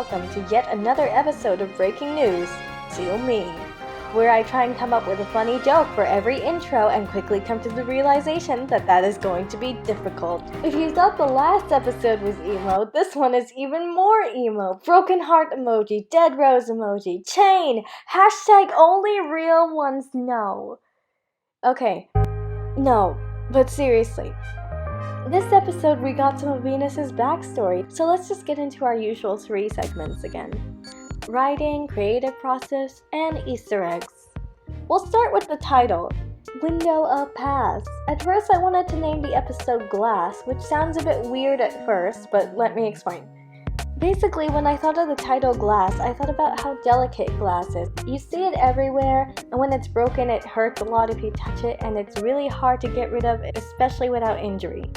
welcome to yet another episode of Breaking News, To Me, where I try and come up with a funny joke for every intro and quickly come to the realization that that is going to be difficult. If you thought the last episode was emo, this one is even more emo. Broken heart emoji, dead rose emoji, chain, hashtag only real ones know. Okay, no, but seriously. This episode we got some of Venus's backstory, so let's just get into our usual 3 segments again. Writing, creative process, and Easter eggs. We'll start with the title, Window of Past. At first I wanted to name the episode Glass, which sounds a bit weird at first, but let me explain. Basically, when I thought of the title Glass, I thought about how delicate glass is. You see it everywhere, and when it's broken it hurts a lot if you touch it, and it's really hard to get rid of, especially without injury.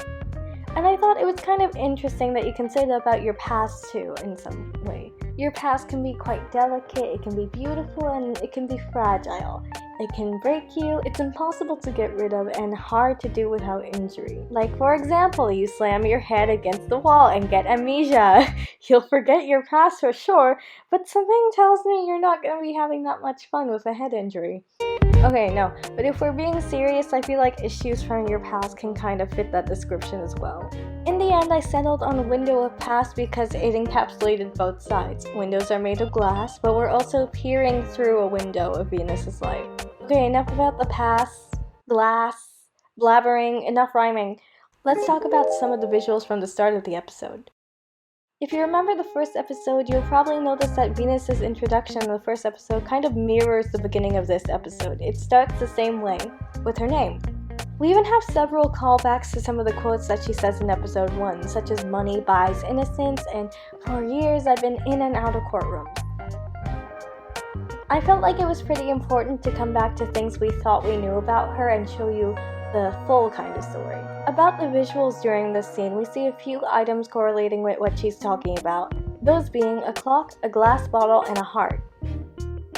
And I thought it was kind of interesting that you can say that about your past too, in some way. Your past can be quite delicate, it can be beautiful, and it can be fragile. It can break you, it's impossible to get rid of, and hard to do without injury. Like, for example, you slam your head against the wall and get amnesia. You'll forget your past for sure, but something tells me you're not going to be having that much fun with a head injury. Okay, no, but if we're being serious, I feel like issues from your past can kind of fit that description as well. In the end, I settled on Window of Past because it encapsulated both sides. Windows are made of glass, but we're also peering through a window of Venus's life. Okay, enough about the past, glass, blabbering, enough rhyming. Let's talk about some of the visuals from the start of the episode. If you remember the first episode, you'll probably notice that Venus's introduction in the first episode kind of mirrors the beginning of this episode. It starts the same way, with her name. We even have several callbacks to some of the quotes that she says in episode 1, such as money buys innocence and for years I've been in and out of courtrooms. I felt like it was pretty important to come back to things we thought we knew about her and show you the full kind of story. About the visuals during this scene, we see a few items correlating with what she's talking about, those being a clock, a glass bottle, and a heart.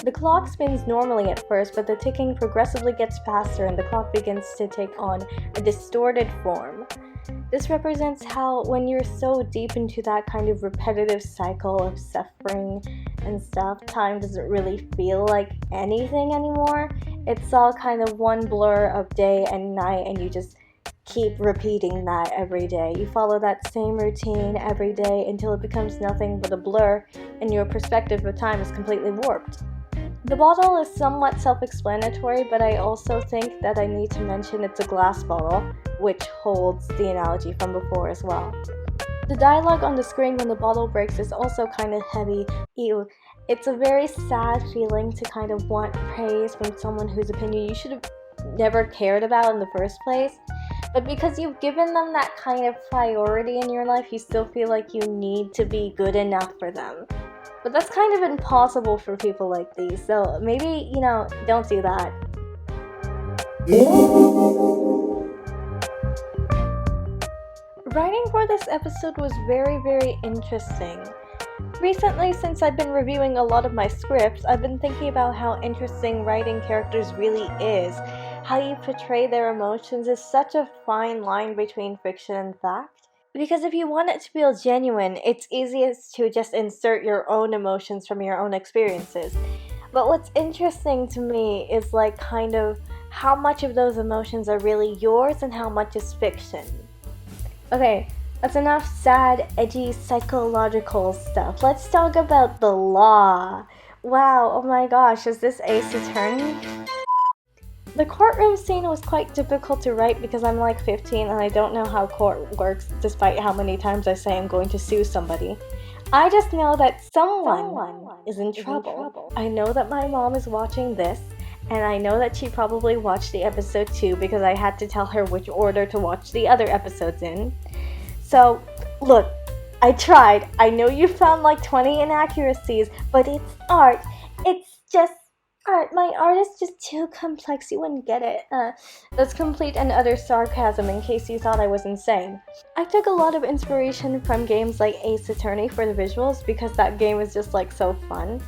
The clock spins normally at first, but the ticking progressively gets faster and the clock begins to take on a distorted form. This represents how when you're so deep into that kind of repetitive cycle of suffering and stuff, time doesn't really feel like anything anymore. It's all kind of one blur of day and night, and you just keep repeating that every day. You follow that same routine every day until it becomes nothing but a blur and your perspective of time is completely warped. The bottle is somewhat self-explanatory, but I also think that I need to mention it's a glass bottle, which holds the analogy from before as well. The dialogue on the screen when the bottle breaks is also kind of heavy. Ew. It's a very sad feeling to kind of want praise from someone whose opinion you should have never cared about in the first place. But because you've given them that kind of priority in your life, you still feel like you need to be good enough for them. But that's kind of impossible for people like these, so maybe, don't do that. Writing for this episode was very, very interesting. Recently, since I've been reviewing a lot of my scripts, I've been thinking about how interesting writing characters really is. How you portray their emotions is such a fine line between fiction and fact. Because if you want it to feel genuine, it's easiest to just insert your own emotions from your own experiences. But what's interesting to me is kind of how much of those emotions are really yours and how much is fiction. Okay, that's enough sad, edgy, psychological stuff. Let's talk about the law. Wow, oh my gosh, is this Ace Attorney? The courtroom scene was quite difficult to write because I'm 15 and I don't know how court works despite how many times I say I'm going to sue somebody. I just know that someone is in trouble. I know that my mom is watching this, and I know that she probably watched the episode too because I had to tell her which order to watch the other episodes in. So, look, I tried. I know you found 20 inaccuracies, but it's art. It's just art. My art is just too complex. You wouldn't get it. That's complete and utter sarcasm in case you thought I was insane. I took a lot of inspiration from games like Ace Attorney for the visuals because that game is just so fun.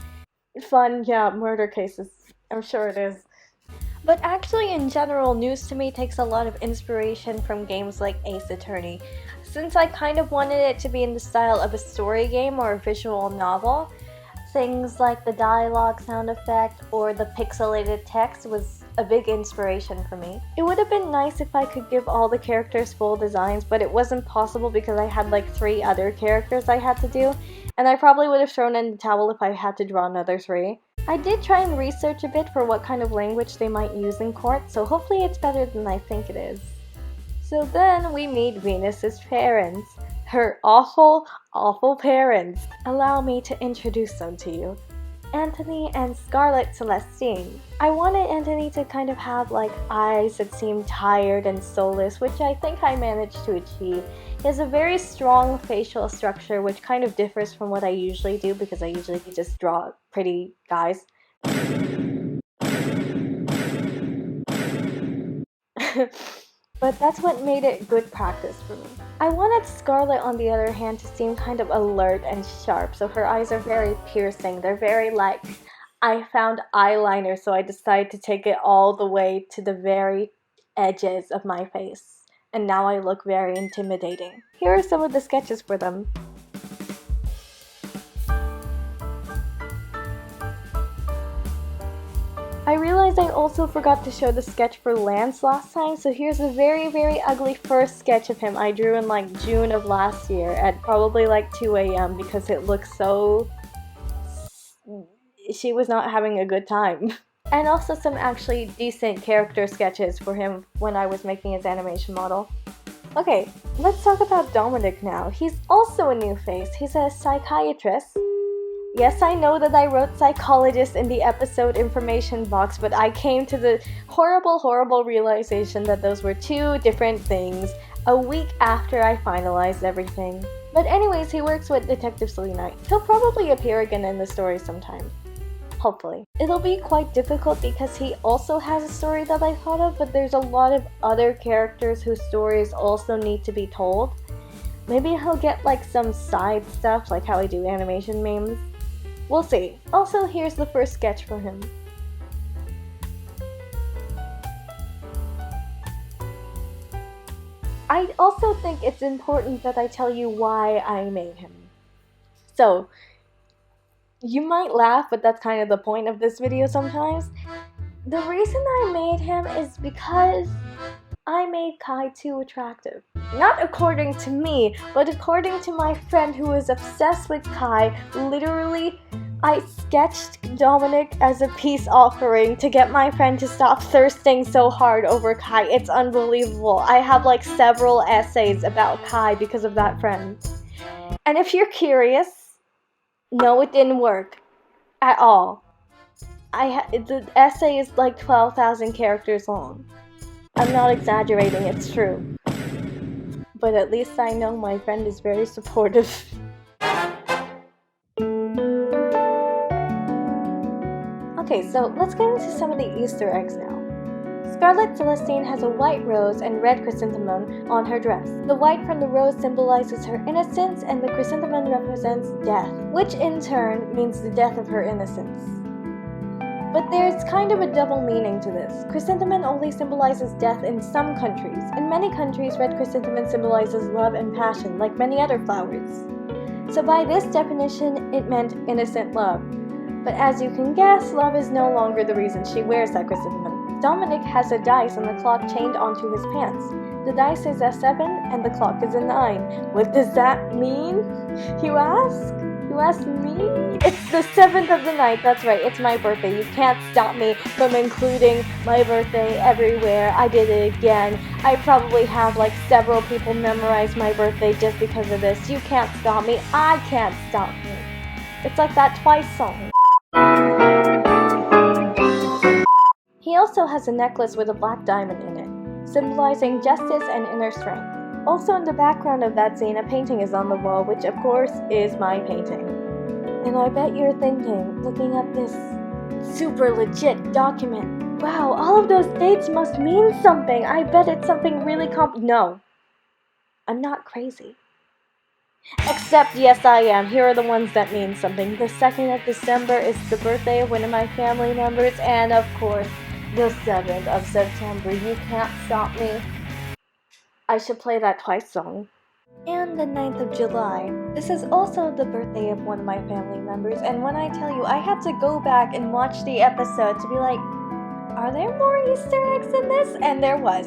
Fun, yeah, murder cases. I'm sure it is. But actually, in general, news to me takes a lot of inspiration from games like Ace Attorney. Since I kind of wanted it to be in the style of a story game or a visual novel, things like the dialogue sound effect or the pixelated text was a big inspiration for me. It would have been nice if I could give all the characters full designs, but it wasn't possible because I had like 3 other characters I had to do, and I probably would have thrown in the towel if I had to draw another 3. I did try and research a bit for what kind of language they might use in court, so hopefully it's better than I think it is. So then we meet Venus's parents. Her awful, awful parents. Allow me to introduce them to you. Anthony and Scarlett Celestine. I wanted Anthony to kind of have like eyes that seemed tired and soulless, which I think I managed to achieve. He has a very strong facial structure, which kind of differs from what I usually do because I usually just draw pretty guys. But that's what made it good practice for me. I wanted Scarlett, on the other hand, to seem kind of alert and sharp, so her eyes are very piercing. They're very like, I found eyeliner, so I decided to take it all the way to the very edges of my face. And now I look very intimidating. Here are some of the sketches for them. I realized I also forgot to show the sketch for Lance last time, so here's a very, very ugly first sketch of him I drew in like June of last year at probably like 2 a.m. because it looks so... she was not having a good time. And also some actually decent character sketches for him when I was making his animation model. Okay, let's talk about Dominic now. He's also a new face. He's a psychiatrist. Yes, I know that I wrote psychologist in the episode information box, but I came to the horrible, horrible realization that those were 2 different things a week after I finalized everything. But anyways, he works with Detective Selena. He'll probably appear again in the story sometime. Hopefully. It'll be quite difficult because he also has a story that I thought of, but there's a lot of other characters whose stories also need to be told. Maybe he'll get like some side stuff like how I do animation memes. We'll see. Also, here's the first sketch for him. I also think it's important that I tell you why I made him. So, you might laugh, but that's kind of the point of this video sometimes. The reason I made him is because I made Kai too attractive. Not according to me, but according to my friend who is obsessed with Kai. Literally, I sketched Dominic as a peace offering to get my friend to stop thirsting so hard over Kai. It's unbelievable. I have like several essays about Kai because of that friend. And if you're curious, no, it didn't work at all. The essay is like 12,000 characters long. I'm not exaggerating, it's true. But at least I know my friend is very supportive. Okay, so let's get into some of the Easter eggs now. Scarlett Celestine has a white rose and red chrysanthemum on her dress. The white from the rose symbolizes her innocence, and the chrysanthemum represents death, which in turn means the death of her innocence. But there's kind of a double meaning to this. Chrysanthemum only symbolizes death in some countries. In many countries, red chrysanthemum symbolizes love and passion, like many other flowers. So by this definition, it meant innocent love. But as you can guess, love is no longer the reason she wears that chrysanthemum. Dominic has a dice and the clock chained onto his pants. The dice is a 7 and the clock is a 9. What does that mean, you ask? You ask me? It's the 7th of the night, that's right, it's my birthday. You can't stop me from including my birthday everywhere. I did it again. I probably have like several people memorize my birthday just because of this. You can't stop me. I can't stop me. It's like that Twice song. He also has a necklace with a black diamond in it, symbolizing justice and inner strength. Also in the background of that scene, a painting is on the wall, which of course is my painting. And I bet you're thinking, looking at this super legit document, wow, all of those dates must mean something. I bet it's something really No, I'm not crazy. Except, yes, I am. Here are the ones that mean something. The 2nd of December is the birthday of one of my family members, and of course, the 7th of September. You can't stop me. I should play that Twice song. And the 9th of July. This is also the birthday of one of my family members, and when I tell you, I had to go back and watch the episode to be like, are there more Easter eggs in this? And there was.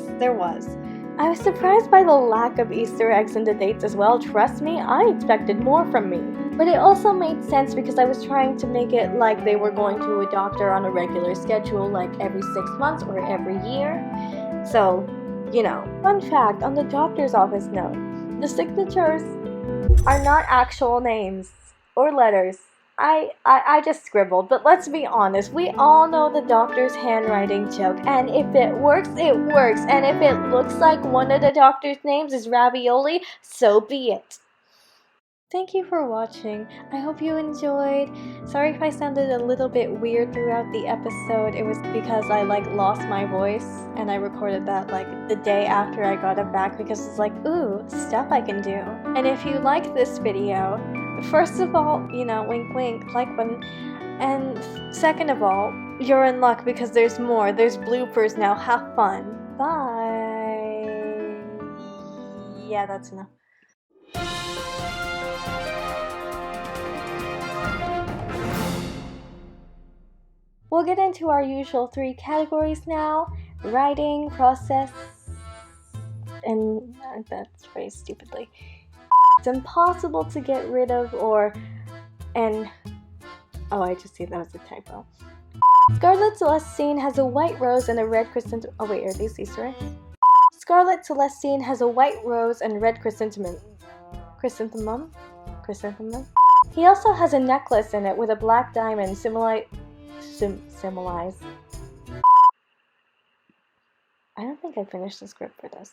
I was surprised by the lack of Easter eggs in the dates as well. Trust me, I expected more from me. But it also made sense because I was trying to make it like they were going to a doctor on a regular schedule, like every 6 months or every year. So, you know. Fun fact, on the doctor's office note, the signatures are not actual names or letters. I just scribbled, but let's be honest, we all know the doctor's handwriting joke, and if it works, it works, and if it looks like one of the doctor's names is ravioli, so be it. Thank you for watching. I hope you enjoyed. Sorry if I sounded a little bit weird throughout the episode. It was because I lost my voice, and I recorded that the day after I got it back because it's ooh, stuff I can do. And if you like this video, first of all, wink wink, like button. And second of all, you're in luck because there's more. There's bloopers now. Have fun. Bye. Yeah, that's enough. We'll get into our usual 3 categories now: writing, process, and that's phrased stupidly. It's impossible to get rid of oh, I just see that was a typo. Scarlet Celestine has a white rose and a red chrysanthemum. Oh wait, are these Easter eggs? Scarlet Celestine has a white rose and red chrysanthemum. Chrysanthemum? He also has a necklace in it with a black diamond symbolize. I don't think I finished the script for this.